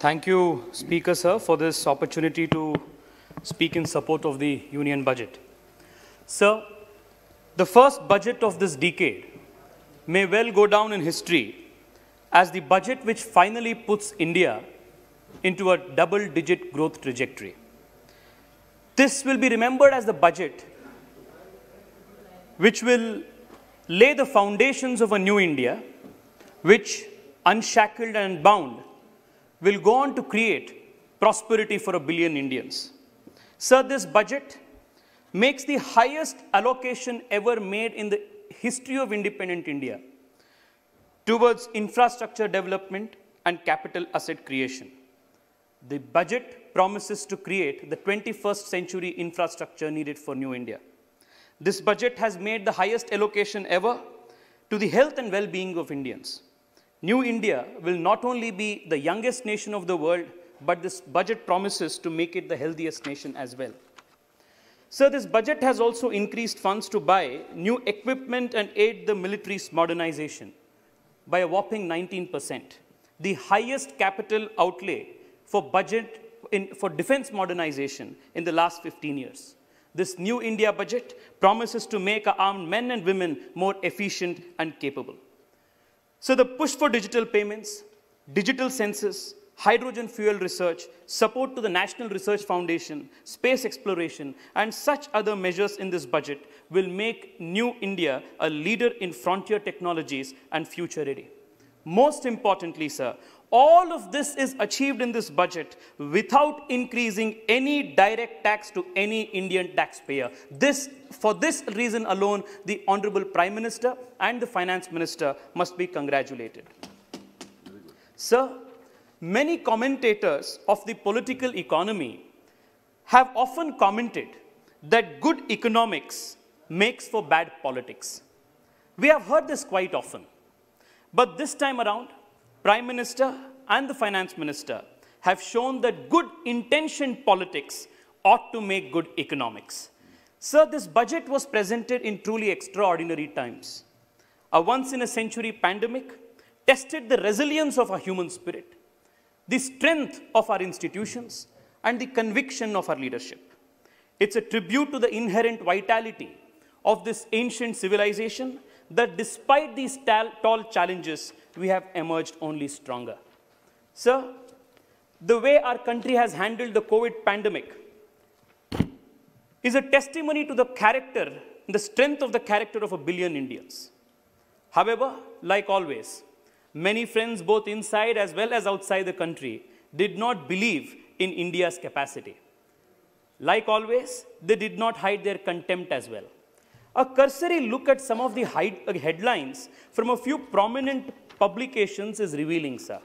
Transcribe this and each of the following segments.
Thank you, Speaker, sir, for this opportunity to speak in support of the Union Budget. Sir, the first budget of this decade may well go down in history as the budget which finally puts India into a double-digit growth trajectory. This will be remembered as the budget which will lay the foundations of a new India, which, unshackled and unbound, will go on to create prosperity for 1 billion Indians. Sir, this budget makes the highest allocation ever made in the history of independent India towards infrastructure development and capital asset creation. The budget promises to create the 21st century infrastructure needed for New India. This budget has made the highest allocation ever to the health and well-being of Indians. New India will not only be the youngest nation of the world, but this budget promises to make it the healthiest nation as well. Sir, this budget has also increased funds to buy new equipment and aid the military's modernization by a whopping 19%, the highest capital outlay for for defense modernization in the last 15 years. This new India budget promises to make our armed men and women more efficient and capable. So the push for digital payments, digital census, hydrogen fuel research, support to the National Research Foundation, space exploration, and such other measures in this budget will make New India a leader in frontier technologies and future ready. Most importantly, sir, all of this is achieved in this budget without increasing any direct tax to any Indian taxpayer. For this reason alone, the Honorable Prime Minister and the Finance Minister must be congratulated. Sir, many commentators of the political economy have often commented that good economics makes for bad politics. We have heard this quite often. But this time around, Prime Minister and the Finance Minister have shown that good intentioned politics ought to make good economics. Sir, this budget was presented in truly extraordinary times. A once-in-a-century pandemic tested the resilience of our human spirit, the strength of our institutions, and the conviction of our leadership. It's a tribute to the inherent vitality of this ancient civilization that despite these tall challenges, we have emerged only stronger. Sir, the way our country has handled the COVID pandemic is a testimony to the character, the strength of the character of 1 billion Indians. However, like always, many friends both inside as well as outside the country did not believe in India's capacity. Like always, they did not hide their contempt as well. A cursory look at some of the headlines from a few prominent publications is revealing, sir.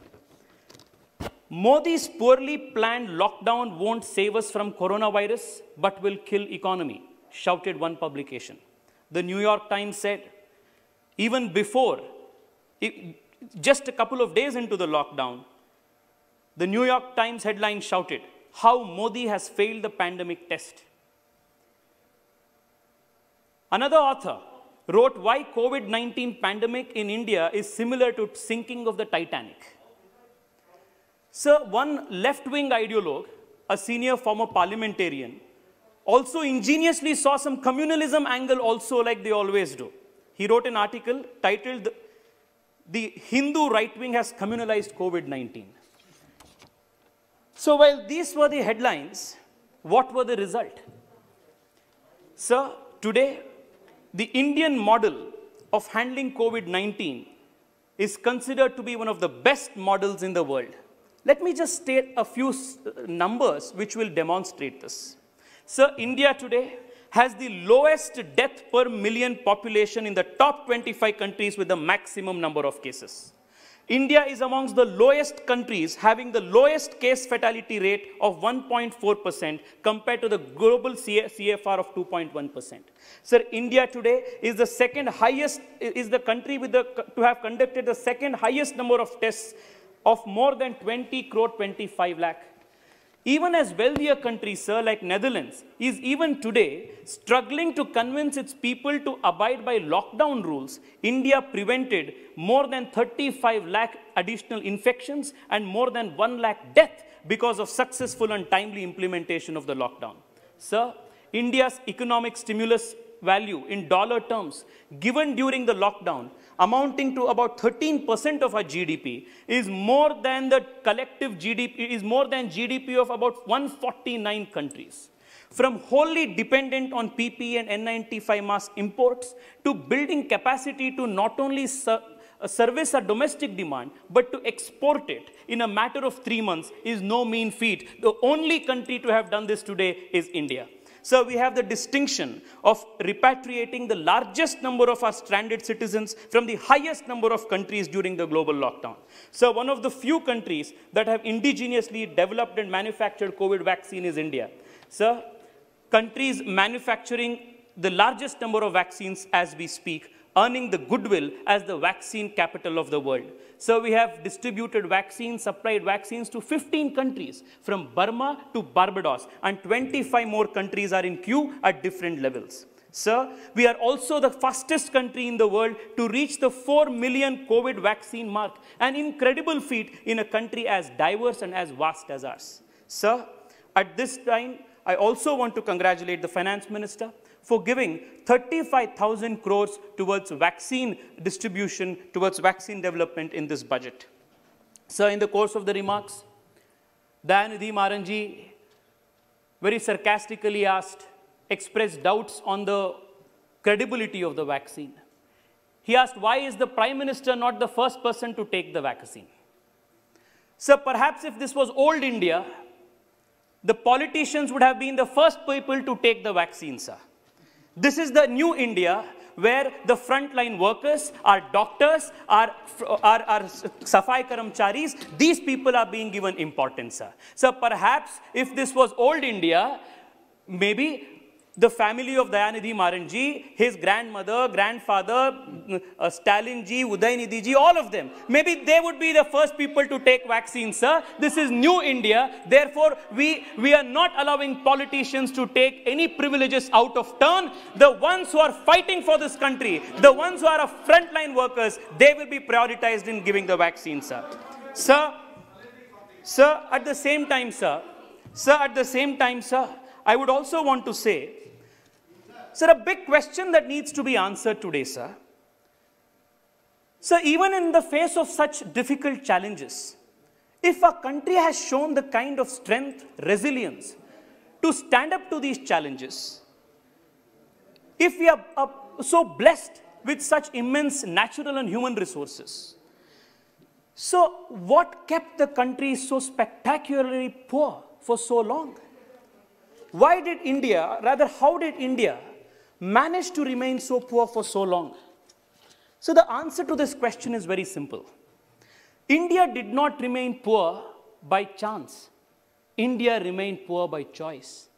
Modi's poorly planned lockdown won't save us from coronavirus, but will kill economy, shouted one publication. The New York Times said, even before, just a couple of days into the lockdown, the New York Times headline shouted, how Modi has failed the pandemic test. Another author wrote why COVID-19 pandemic in India is similar to sinking of the Titanic. Sir, one left-wing ideologue, a senior former parliamentarian, also ingeniously saw some communalism angle also like they always do. He wrote an article titled, The Hindu Right Wing Has Communalized COVID-19. So while these were the headlines, what were the result? Sir, today, the Indian model of handling COVID-19 is considered to be one of the best models in the world. Let me just state a few numbers which will demonstrate this. Sir, India today has the lowest death per million population in the top 25 countries with the maximum number of cases. India is amongst the lowest countries having the lowest case fatality rate of 1.4% compared to the global CFR of 2.1%. Sir, India today is the second highest, is the country with to have conducted the second highest number of tests of more than 20 crore 25 lakh. Even as wealthier countries, sir, like Netherlands, is even today struggling to convince its people to abide by lockdown rules, India prevented more than 35 lakh additional infections and more than 1 lakh deaths because of successful and timely implementation of the lockdown. Sir, India's economic stimulus value in dollar terms given during the lockdown, amounting to about 13% of our GDP, is more than the collective GDP, is more than GDP of about 149 countries. From wholly dependent on PPE and N95 mask imports to building capacity to not only service our domestic demand, but to export it in a matter of 3 months is no mean feat. The only country to have done this today is India. So we have the distinction of repatriating the largest number of our stranded citizens from the highest number of countries during the global lockdown. So one of the few countries that have indigenously developed and manufactured COVID vaccine is India. So countries manufacturing the largest number of vaccines as we speak, earning the goodwill as the vaccine capital of the world. So we have distributed vaccines, supplied vaccines to 15 countries, from Burma to Barbados, and 25 more countries are in queue at different levels. Sir, we are also the fastest country in the world to reach the 4 million COVID vaccine mark, an incredible feat in a country as diverse and as vast as ours. Sir, at this time, I also want to congratulate the Finance Minister for giving 35,000 crores towards vaccine distribution, towards vaccine development in this budget. Sir, in the course of the remarks, Dayanidhi Maran ji very sarcastically expressed doubts on the credibility of the vaccine. He asked, why is the Prime Minister not the first person to take the vaccine? Sir, perhaps if this was old India, the politicians would have been the first people to take the vaccine, sir. This is the new India where the frontline workers, our doctors, our Safai Karamcharis, these people are being given importance, sir. So perhaps if this was old India, maybe the family of Dayanidhi Maran ji, his grandmother, grandfather, Stalin ji, Udaynidhi ji, all of them, maybe they would be the first people to take vaccines, sir. This is new India. Therefore, we are not allowing politicians to take any privileges out of turn. The ones who are fighting for this country, the ones who are frontline workers, they will be prioritized in giving the vaccine, sir. Sir, at the same time, sir, I would also want to say, sir, a big question that needs to be answered today, sir. Sir, even in the face of such difficult challenges, if a country has shown the kind of strength, resilience to stand up to these challenges, if we are so blessed with such immense natural and human resources, so what kept the country so spectacularly poor for so long? Why did India, rather how did India manage to remain so poor for so long? So the answer to this question is very simple. India did not remain poor by chance. India remained poor by choice.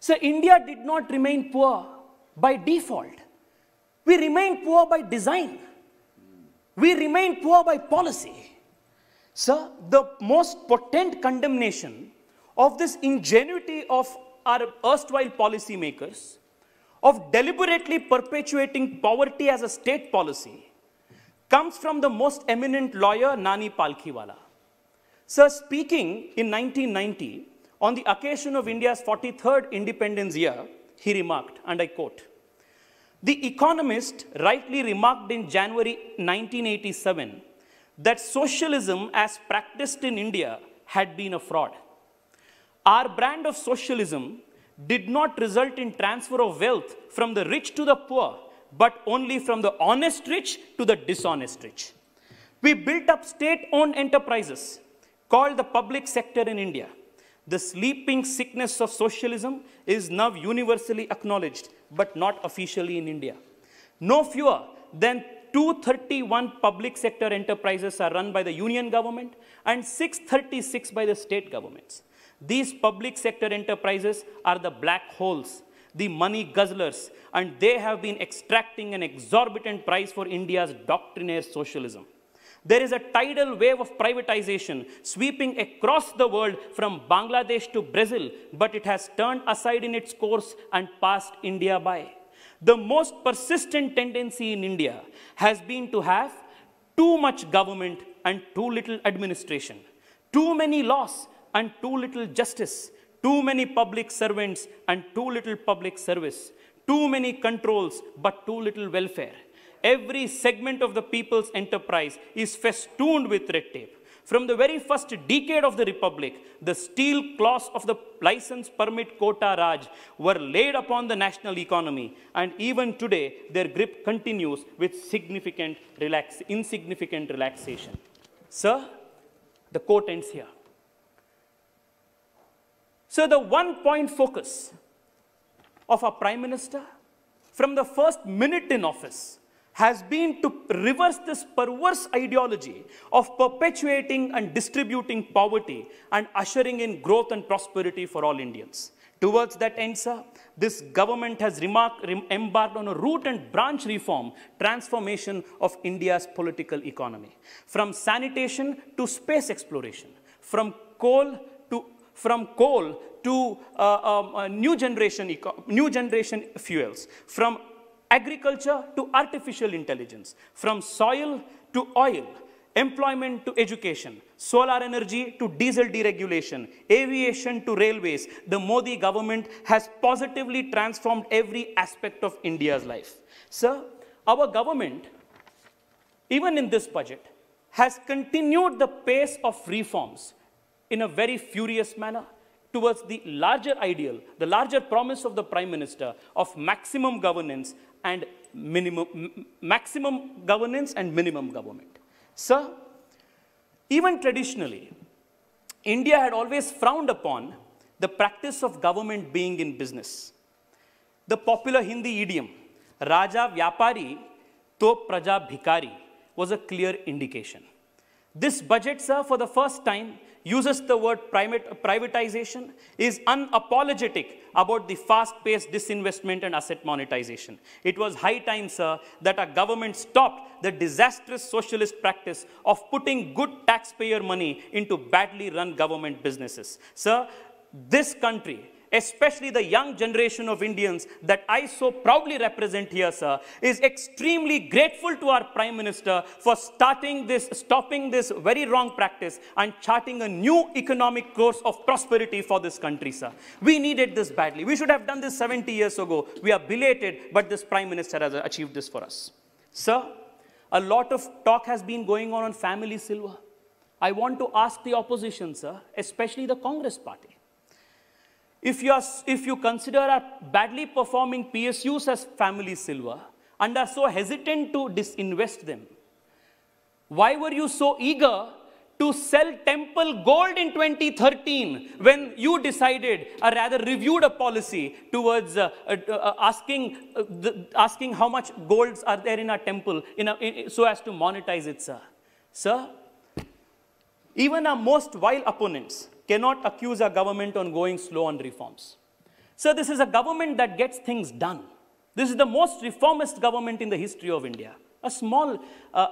So India did not remain poor by default. We remained poor by design. We remained poor by policy. So the most potent condemnation of this ingenuity of our erstwhile policymakers, of deliberately perpetuating poverty as a state policy, comes from the most eminent lawyer, Nani Palkhiwala. Sir, speaking in 1990, on the occasion of India's 43rd independence year, he remarked, and I quote, "The Economist rightly remarked in January 1987 that socialism as practiced in India had been a fraud. Our brand of socialism did not result in transfer of wealth from the rich to the poor, but only from the honest rich to the dishonest rich. We built up state-owned enterprises called the public sector in India. The sleeping sickness of socialism is now universally acknowledged, but not officially in India. No fewer than 231 public sector enterprises are run by the union government and 636 by the state governments. These public sector enterprises are the black holes, the money guzzlers, and they have been extracting an exorbitant price for India's doctrinaire socialism. There is a tidal wave of privatization sweeping across the world from Bangladesh to Brazil, but it has turned aside in its course and passed India by. The most persistent tendency in India has been to have too much government and too little administration, too many laws and too little justice, too many public servants and too little public service, too many controls but too little welfare. Every segment of the people's enterprise is festooned with red tape. From the very first decade of the Republic, the steel claws of the license permit quota Raj were laid upon the national economy, and even today, their grip continues with insignificant relaxation. Sir, the quote ends here. So the one-point focus of our Prime Minister from the first minute in office has been to reverse this perverse ideology of perpetuating and distributing poverty and ushering in growth and prosperity for all Indians. Towards that end, sir, this government has embarked on a root and branch reform transformation of India's political economy. From sanitation to space exploration, from coal to new generation fuels, from agriculture to artificial intelligence, from soil to oil, employment to education, solar energy to diesel deregulation, aviation to railways, the Modi government has positively transformed every aspect of India's life. Sir, our government, even in this budget, has continued the pace of reforms in a very furious manner towards the larger ideal, the larger promise of the Prime Minister of maximum governance and maximum governance and minimum government. Sir, even traditionally, India had always frowned upon the practice of government being in business. The popular Hindi idiom, Raja Vyapari, To Praja Bhikari, was a clear indication. This budget, sir, for the first time, uses the word privatization, is unapologetic about the fast-paced disinvestment and asset monetization. It was high time, sir, that our government stopped the disastrous socialist practice of putting good taxpayer money into badly run government businesses. Sir, this country, especially the young generation of Indians that I so proudly represent here, sir, is extremely grateful to our Prime Minister for stopping this very wrong practice and charting a new economic course of prosperity for this country, sir. We needed this badly. We should have done this 70 years ago. We are belated, but this Prime Minister has achieved this for us. Sir, a lot of talk has been going on family silver. I want to ask the opposition, sir, especially the Congress party, if you consider our badly performing PSUs as family silver and are so hesitant to disinvest them, why were you so eager to sell Temple Gold in 2013 when you decided, or rather reviewed a policy towards asking how much golds are there in our temple so as to monetize it, sir? Sir, even our most vile opponents cannot accuse our government on going slow on reforms. So this is a government that gets things done. This is the most reformist government in the history of India. A small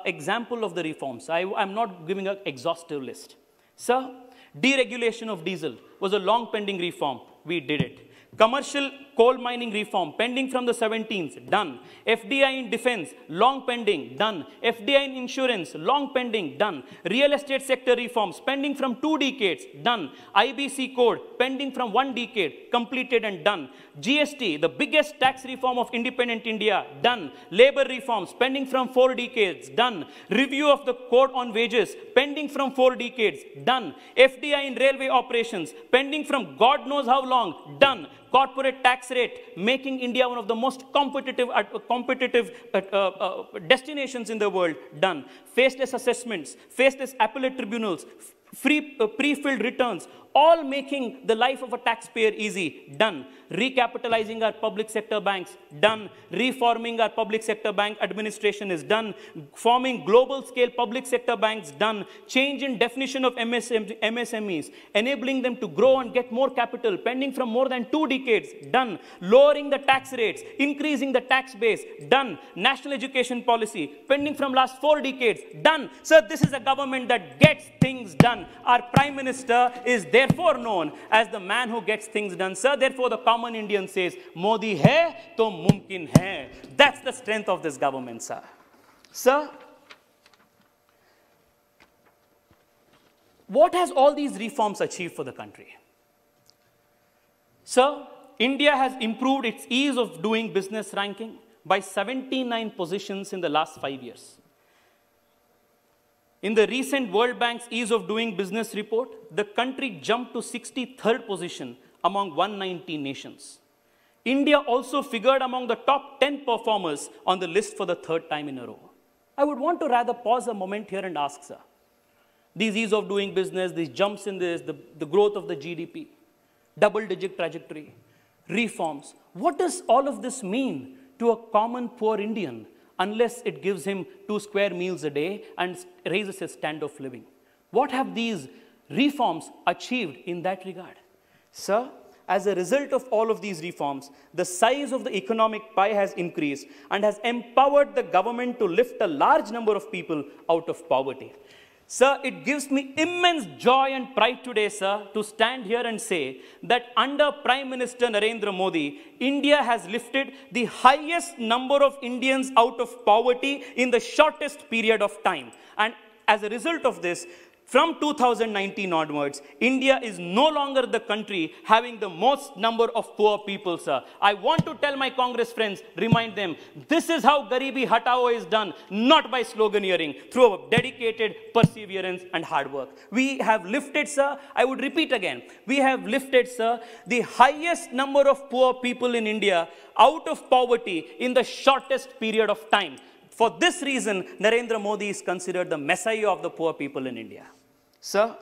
example of the reforms. I'm not giving an exhaustive list. Sir, deregulation of diesel was a long pending reform. We did it. Commercial coal mining reform, pending from the 17th, done. FDI in defense, long pending, done. FDI in insurance, long pending, done. Real estate sector reforms, pending from 2 decades, done. IBC code, pending from 1 decade, completed and done. GST, the biggest tax reform of independent India, done. Labor reforms, pending from 4 decades, done. Review of the code on wages, pending from 4 decades, done. FDI in railway operations, pending from God knows how long, done. Corporate tax rate, making India one of the most competitive destinations in the world, done. Faceless assessments, faceless appellate tribunals, pre-filled returns, all making the life of a taxpayer easy, done. Recapitalizing our public sector banks, done. Reforming our public sector bank administration is done. Forming global scale public sector banks, done. Change in definition of MSMEs, enabling them to grow and get more capital, pending from more than 2 decades, done. Lowering the tax rates, increasing the tax base, done. National education policy, pending from last 4 decades, done. So this is a government that gets things done. Our Prime Minister is therefore known as the man who gets things done. Sir, therefore the common Indian says, Modi hai to mumkin hai. That's the strength of this government, sir. Sir, what has all these reforms achieved for the country? Sir, India has improved its ease of doing business ranking by 79 positions in the last 5 years. In the recent World Bank's Ease of Doing Business report, the country jumped to 63rd position among 190 nations. India also figured among the top 10 performers on the list for the 3rd time in a row. I would want to rather pause a moment here and ask, sir, these ease of doing business, these jumps in this, the growth of the GDP, double-digit trajectory, reforms, what does all of this mean to a common poor Indian unless it gives him 2 square meals a day and raises his standard of living? What have these reforms achieved in that regard? Sir, as a result of all of these reforms, the size of the economic pie has increased and has empowered the government to lift a large number of people out of poverty. Sir, it gives me immense joy and pride today, sir, to stand here and say that under Prime Minister Narendra Modi, India has lifted the highest number of Indians out of poverty in the shortest period of time. And as a result of this, from 2019 onwards, India is no longer the country having the most number of poor people, sir. I want to tell my Congress friends, remind them, this is how Garibi Hatao is done, not by sloganeering, through a dedicated perseverance and hard work. We have lifted, sir, I would repeat again, we have lifted, sir, the highest number of poor people in India out of poverty in the shortest period of time. For this reason, Narendra Modi is considered the messiah of the poor people in India. Sir,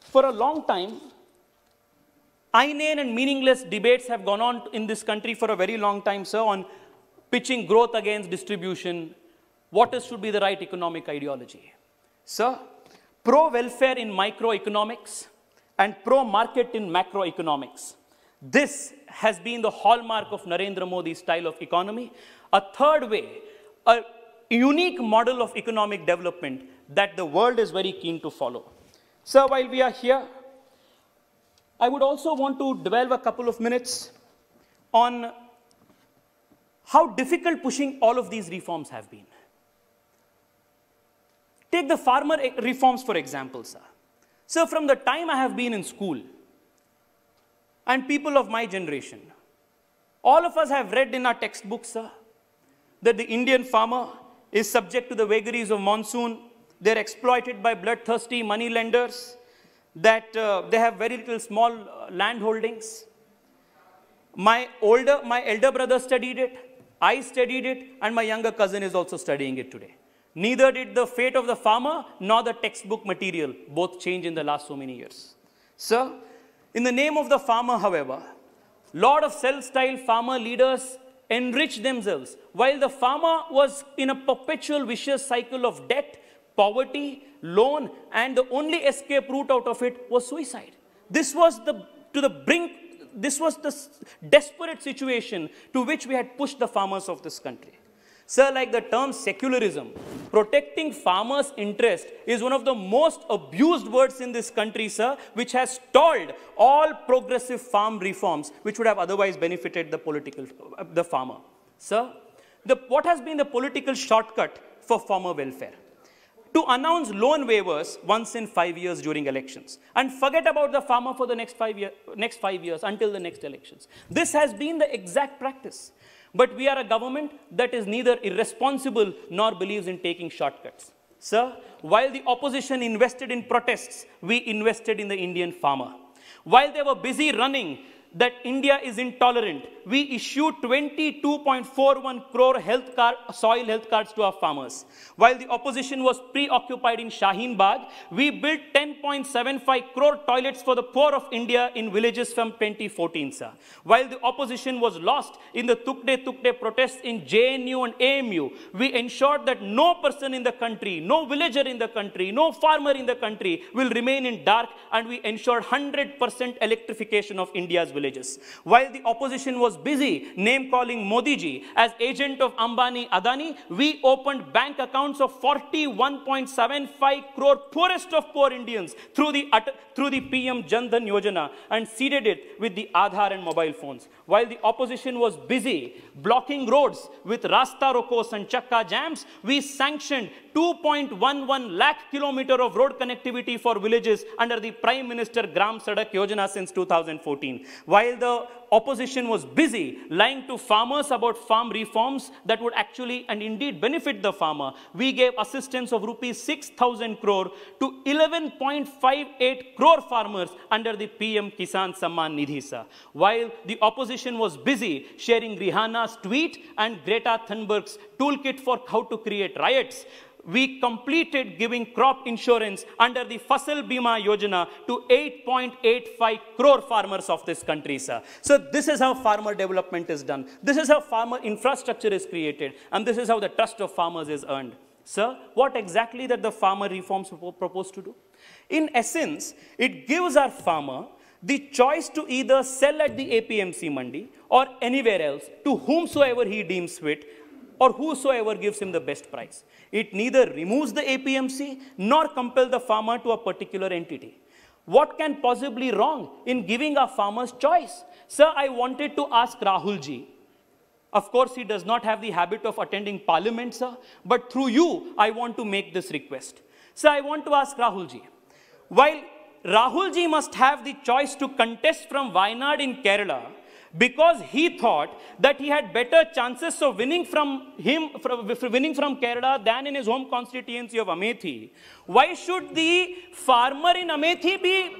for a long time, inane and meaningless debates have gone on in this country for a very long time, sir, on pitching growth against distribution, what should be the right economic ideology. Sir, pro-welfare in microeconomics and pro-market in macroeconomics. This has been the hallmark of Narendra Modi's style of economy. A third way, a unique model of economic development that the world is very keen to follow. Sir, while we are here, I would also want to dwell a couple of minutes on how difficult pushing all of these reforms have been. Take the farmer reforms, for example, sir. So from the time I have been in school, and people of my generation, all of us have read in our textbooks, sir, that the Indian farmer is subject to the vagaries of monsoon. They're exploited by bloodthirsty money lenders, that they have very little small land holdings. My elder brother studied it, I studied it, and my younger cousin is also studying it today. Neither did the fate of the farmer nor the textbook material both change in the last so many years. Sir, in the name of the farmer, however, lot of self-styled farmer leaders enrich themselves, while the farmer was in a perpetual vicious cycle of debt, poverty, loan, and the only escape route out of it was suicide. This was the desperate situation to which we had pushed the farmers of this country. Sir, like the term secularism, protecting farmers' interest is one of the most abused words in this country, sir, which has stalled all progressive farm reforms which would have otherwise benefited the farmer. Sir, what has been the political shortcut for farmer welfare? To announce loan waivers once in 5 years during elections and forget about the farmer for the next 5 years until the next elections. This has been the exact practice. But we are a government that is neither irresponsible nor believes in taking shortcuts. Sir, while the opposition invested in protests, we invested in the Indian farmer. While they were busy running that India is intolerant, we issued 22.41 crore soil health cards to our farmers. While the opposition was preoccupied in Shaheen Bagh, we built 10.75 crore toilets for the poor of India in villages from 2014, sir. While the opposition was lost in the Tukde protests in JNU and AMU, we ensured that no person in the country, no villager in the country, no farmer in the country will remain in dark, and we ensured 100% electrification of India's villages. While the opposition was busy name-calling Modi ji as agent of Ambani Adani, we opened bank accounts of 41.75 crore poorest of poor Indians through the PM Jan Dhan Yojana and seeded it with the Aadhaar and mobile phones. While the opposition was busy blocking roads with Rasta Rokos and Chakka jams, we sanctioned 2.11 lakh kilometer of road connectivity for villages under the Prime Minister Gram Sadak Yojana since 2014. While the opposition was busy lying to farmers about farm reforms that would actually and indeed benefit the farmer, we gave assistance of rupees 6,000 crore to 11.58 crore farmers under the PM Kisan Samman Nidhi, sir. While the opposition was busy sharing Rihanna's tweet and Greta Thunberg's toolkit for how to create riots, we completed giving crop insurance under the Fasal Bima Yojana to 8.85 crore farmers of this country, sir. So this is how farmer development is done. This is how farmer infrastructure is created. And this is how the trust of farmers is earned. Sir, what exactly that the farmer reforms propose to do? In essence, it gives our farmer the choice to either sell at the APMC Mandi or anywhere else to whomsoever he deems fit, or whosoever gives him the best price. It neither removes the APMC nor compels the farmer to a particular entity. What can possibly wrong in giving our farmers choice? Sir, I wanted to ask Rahul ji. Of course, he does not have the habit of attending parliament, sir, but through you, I want to make this request. Sir, I want to ask Rahul ji. While Rahul ji must have the choice to contest from Wayanad in Kerala, because he thought that he had better chances of winning from Kerala than in his home constituency of Amethi. Why should the farmer in Amethi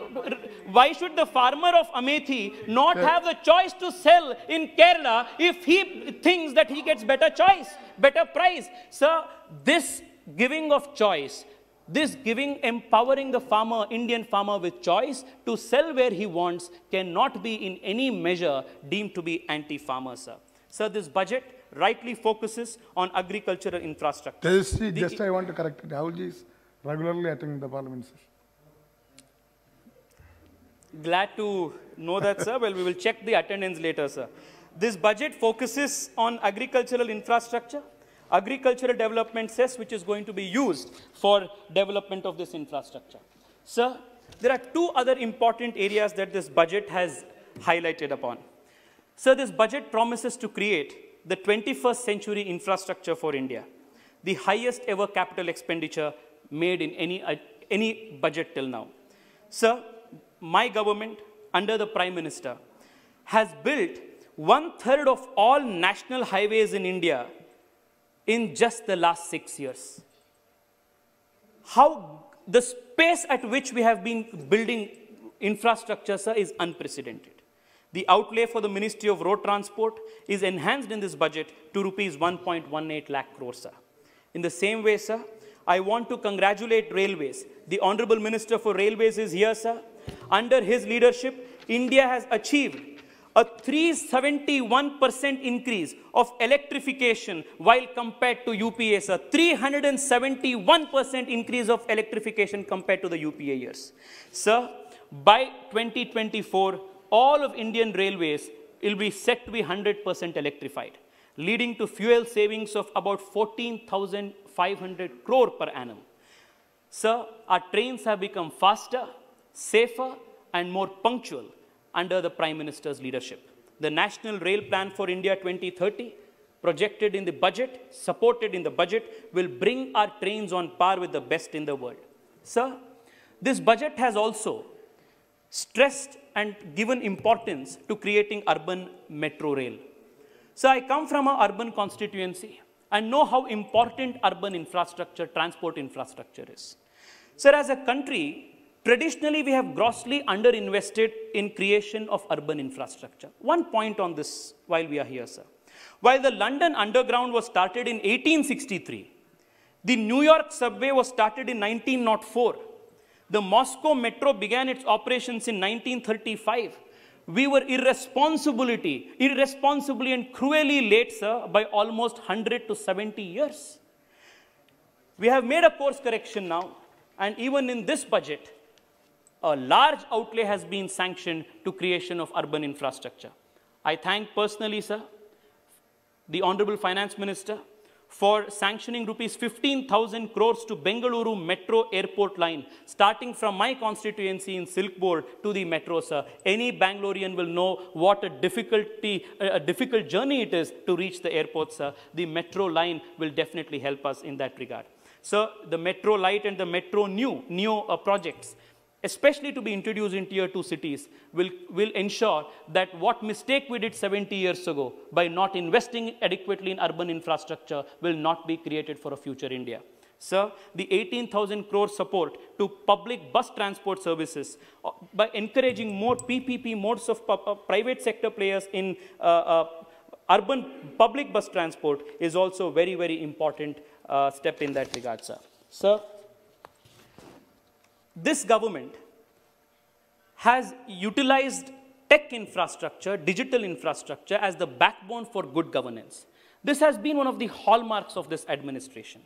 why should the farmer of Amethi not have the choice to sell in Kerala if he thinks that he gets better choice, better price? Sir, this giving of choice, empowering the farmer, Indian farmer with choice to sell where he wants cannot be in any measure deemed to be anti-farmer, sir. Sir, this budget rightly focuses on agricultural infrastructure. Just I want to correct it. Rahulji is regularly attending the parliament session. Glad to know that, sir. Well, we will check the attendance later, sir. This budget focuses on agricultural infrastructure, agricultural development cess, which is going to be used for development of this infrastructure. Sir, there are two other important areas that this budget has highlighted upon. Sir, this budget promises to create the 21st century infrastructure for India, the highest ever capital expenditure made in any budget till now. Sir, my government, under the Prime Minister, has built 1/3 of all national highways in India in just the last 6 years. How the space at which we have been building infrastructure, sir, is unprecedented. The outlay for the Ministry of Road Transport is enhanced in this budget to rupees 1.18 lakh crore, sir. In the same way, sir, I want to congratulate Railways. The Honorable Minister for Railways is here, sir. Under his leadership, India has achieved a 371% increase of electrification while compared to UPA, sir. 371% increase of electrification compared to the UPA years. Sir, by 2024, all of Indian railways will be set to be 100% electrified, leading to fuel savings of about 14,500 crore per annum. Sir, our trains have become faster, safer, and more punctual under the Prime Minister's leadership. The National Rail Plan for India 2030, projected in the budget, supported in the budget, will bring our trains on par with the best in the world. Sir, this budget has also stressed and given importance to creating urban metro rail. So I come from an urban constituency and know how important urban infrastructure, transport infrastructure is. Sir, as a country, Traditionally, we have grossly underinvested in creation of urban infrastructure. One point on this while we are here, sir. While the London Underground was started in 1863, the New York subway was started in 1904. The Moscow metro began its operations in 1935. We were irresponsibly and cruelly late, sir, by almost 100 to 70 years. We have made a course correction now, and even in this budget, a large outlay has been sanctioned to creation of urban infrastructure. I thank personally, sir, the Honorable Finance Minister for sanctioning rupees 15,000 crores to Bengaluru Metro Airport line, starting from my constituency in Silkboard to the metro, sir. Any Bangalorean will know what a difficult journey it is to reach the airport, sir. The metro line will definitely help us in that regard. Sir, the Metro Light and the Metro Neo projects, especially to be introduced in Tier 2 cities, will ensure that what mistake we did 70 years ago by not investing adequately in urban infrastructure will not be created for a future India. Sir, the 18,000 crore support to public bus transport services by encouraging more PPP modes of private sector players in urban public bus transport is also a very, very important step in that regard, sir. Sir, this government has utilized tech infrastructure, digital infrastructure as the backbone for good governance. This has been one of the hallmarks of this administration.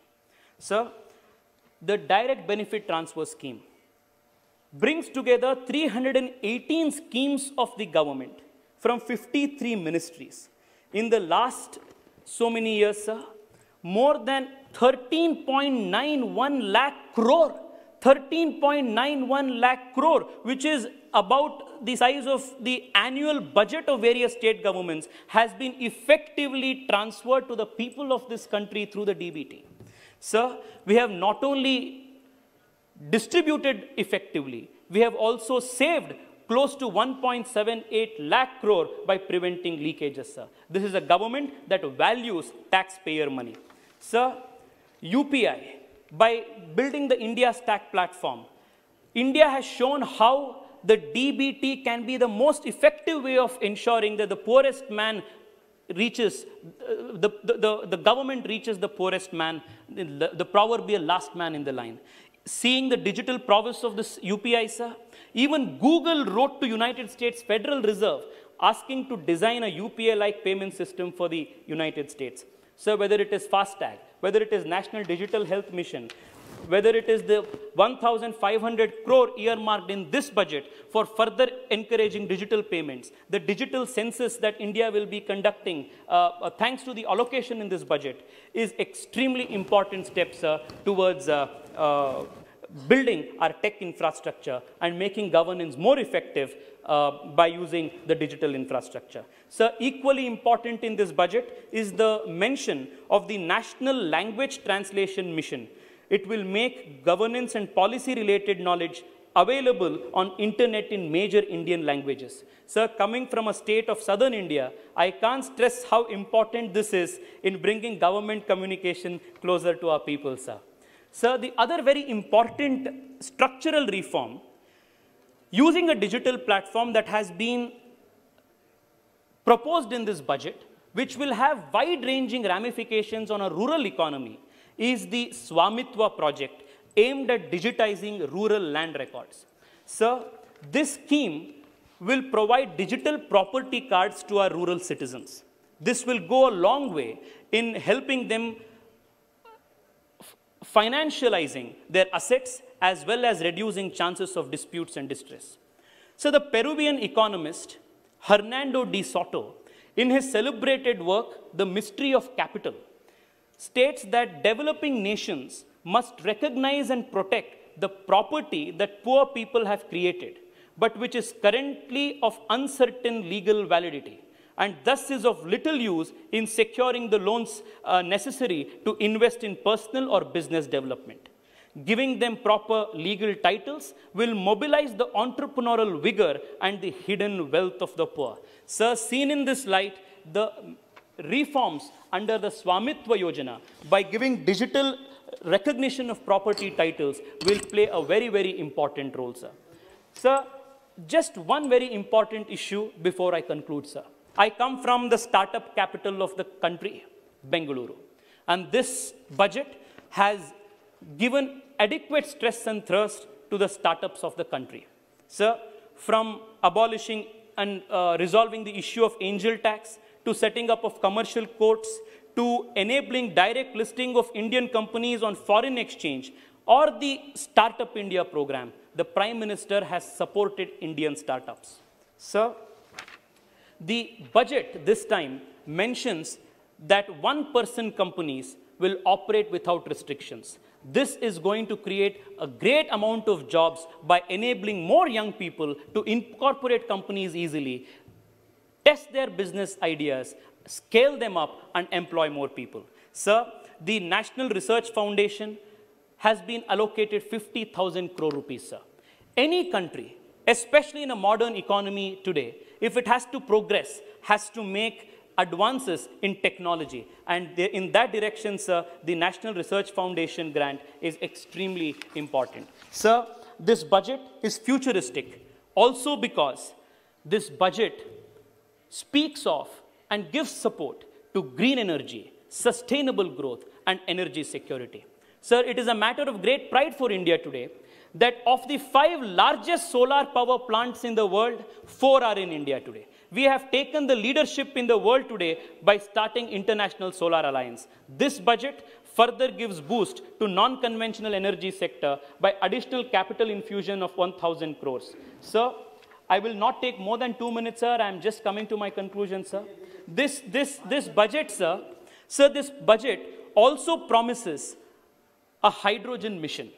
Sir, the direct benefit transfer scheme brings together 318 schemes of the government from 53 ministries. In the last so many years, sir, more than 13.91 lakh crore 13.91 lakh crore, which is about the size of the annual budget of various state governments, has been effectively transferred to the people of this country through the DBT. Sir, we have not only distributed effectively, we have also saved close to 1.78 lakh crore by preventing leakages, sir. This is a government that values taxpayer money. Sir, UPI, by building the India Stack platform, India has shown how the DBT can be the most effective way of ensuring that the poorest man reaches, the government reaches the poorest man, the proverbial last man in the line. Seeing the digital prowess of this UPI, sir, even Google wrote to United States Federal Reserve asking to design a UPI-like payment system for the United States. So whether it is FASTag, whether it is National Digital Health Mission, whether it is the 1,500 crore earmarked in this budget for further encouraging digital payments, the digital census that India will be conducting, thanks to the allocation in this budget, is extremely important steps towards building our tech infrastructure and making governance more effective by using the digital infrastructure. So equally important in this budget is the mention of the National Language Translation Mission. It will make governance and policy related knowledge available on internet in major Indian languages. Sir, coming from a state of southern India, I can't stress how important this is in bringing government communication closer to our people, sir. Sir, the other very important structural reform, using a digital platform that has been proposed in this budget, which will have wide-ranging ramifications on a rural economy, is the Swamitwa project aimed at digitizing rural land records. Sir, this scheme will provide digital property cards to our rural citizens. This will go a long way in helping them financializing their assets as well as reducing chances of disputes and distress. So the Peruvian economist Hernando de Soto, in his celebrated work, The Mystery of Capital, states that developing nations must recognize and protect the property that poor people have created, but which is currently of uncertain legal validity, and thus is of little use in securing the loans necessary to invest in personal or business development. Giving them proper legal titles will mobilize the entrepreneurial vigor and the hidden wealth of the poor. Sir, seen in this light, the reforms under the Swamitwa Yojana, by giving digital recognition of property titles will play a very, very important role, sir. Sir, just one very important issue before I conclude, sir. I come from the startup capital of the country, Bengaluru. And this budget has given adequate stress and thrust to the startups of the country. Sir, from abolishing and resolving the issue of angel tax, to setting up of commercial courts, to enabling direct listing of Indian companies on foreign exchange, or the Startup India program, the Prime Minister has supported Indian startups. Sir, the budget this time mentions that one-person companies will operate without restrictions. This is going to create a great amount of jobs by enabling more young people to incorporate companies easily, test their business ideas, scale them up, and employ more people. Sir, the National Research Foundation has been allocated 50,000 crore rupees, sir. Any country, especially in a modern economy today, if it has to progress, has to make advances in technology. And in that direction, sir, the National Research Foundation grant is extremely important. Sir, this budget is futuristic also because this budget speaks of and gives support to green energy, sustainable growth, and energy security. Sir, it is a matter of great pride for India today that of the 5 largest solar power plants in the world, 4 are in India today. We have taken the leadership in the world today by starting International Solar Alliance. This budget further gives boost to non-conventional energy sector by additional capital infusion of 1,000 crores. Sir, I will not take more than 2 minutes, sir. I am just coming to my conclusion, sir. This budget, sir, this budget also promises a hydrogen mission.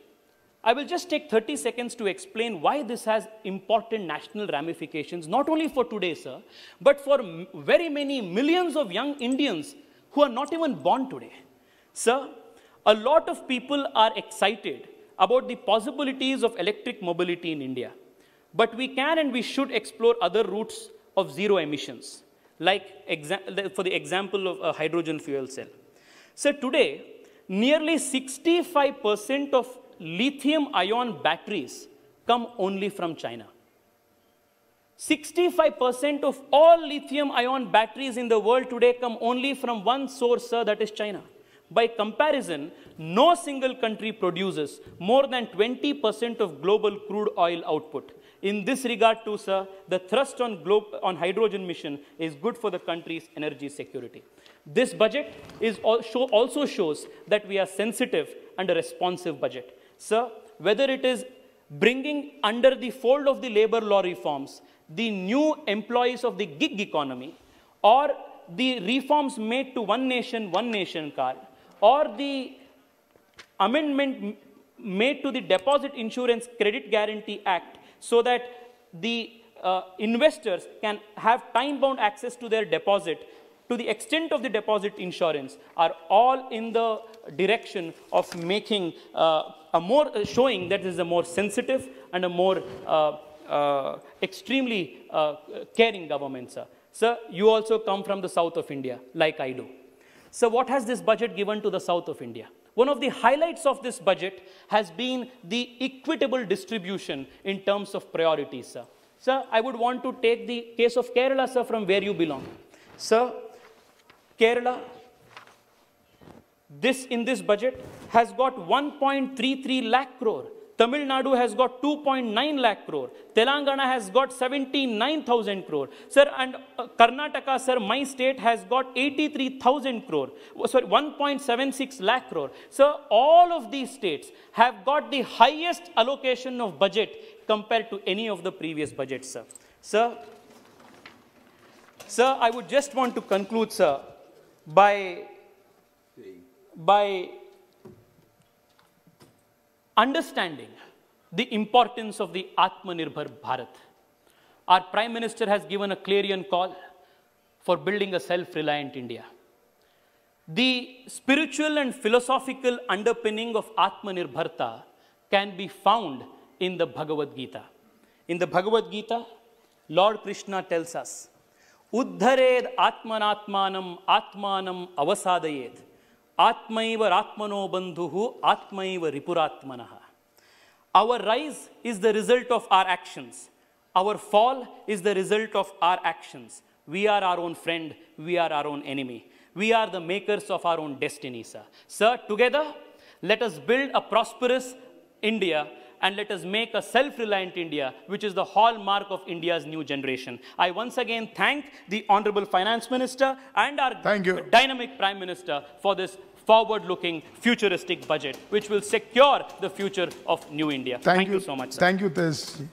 I will just take 30 seconds to explain why this has important national ramifications, not only for today, sir, but for very many millions of young Indians who are not even born today. Sir, a lot of people are excited about the possibilities of electric mobility in India. But we can and we should explore other routes of zero emissions, like for the example of a hydrogen fuel cell. So today, nearly 65% of lithium-ion batteries come only from China. 65% of all lithium-ion batteries in the world today come only from one source, sir, that is China. By comparison, no single country produces more than 20% of global crude oil output. In this regard too, sir, the thrust on hydrogen mission is good for the country's energy security. This budget also shows that we are sensitive and a responsive budget. Sir, whether it is bringing under the fold of the labor law reforms the new employees of the gig economy, or the reforms made to one nation card, or the amendment made to the Deposit Insurance Credit Guarantee Act so that the investors can have time-bound access to their deposit to the extent of the deposit insurance, are all in the direction of making showing that this is a more sensitive and a more extremely caring government, sir. Sir, you also come from the south of India, like I do. So what has this budget given to the south of India? One of the highlights of this budget has been the equitable distribution in terms of priorities, sir. Sir, I would want to take the case of Kerala, sir, from where you belong. Sir, Kerala, in this budget, has got 1.33 lakh crore. Tamil Nadu has got 2.9 lakh crore. Telangana has got 79,000 crore. Sir, and Karnataka, sir, my state has got 83,000 crore. Sorry, 1.76 lakh crore. Sir, all of these states have got the highest allocation of budget compared to any of the previous budgets, sir. Sir, I would just want to conclude, sir, by understanding the importance of the Atmanirbhar Bharat. Our Prime Minister has given a clarion call for building a self-reliant India. The spiritual and philosophical underpinning of Atmanirbharta can be found in the Bhagavad Gita. In the Bhagavad Gita, Lord Krishna tells us, Uddhared Atmanatmanam Atmanam Avasadayed. Atmaiva Ratmano Bandhuhu Atmaiva Ripuratmanaha. Our rise is the result of our actions. Our fall is the result of our actions. We are our own friend. We are our own enemy. We are the makers of our own destiny, sir. Sir, together, let us build a prosperous India and let us make a self-reliant India, which is the hallmark of India's new generation. I once again thank the Honorable Finance Minister and our dynamic Prime Minister for this forward-looking, futuristic budget, which will secure the future of New India. Thank you so much, sir. Thank you, Tej.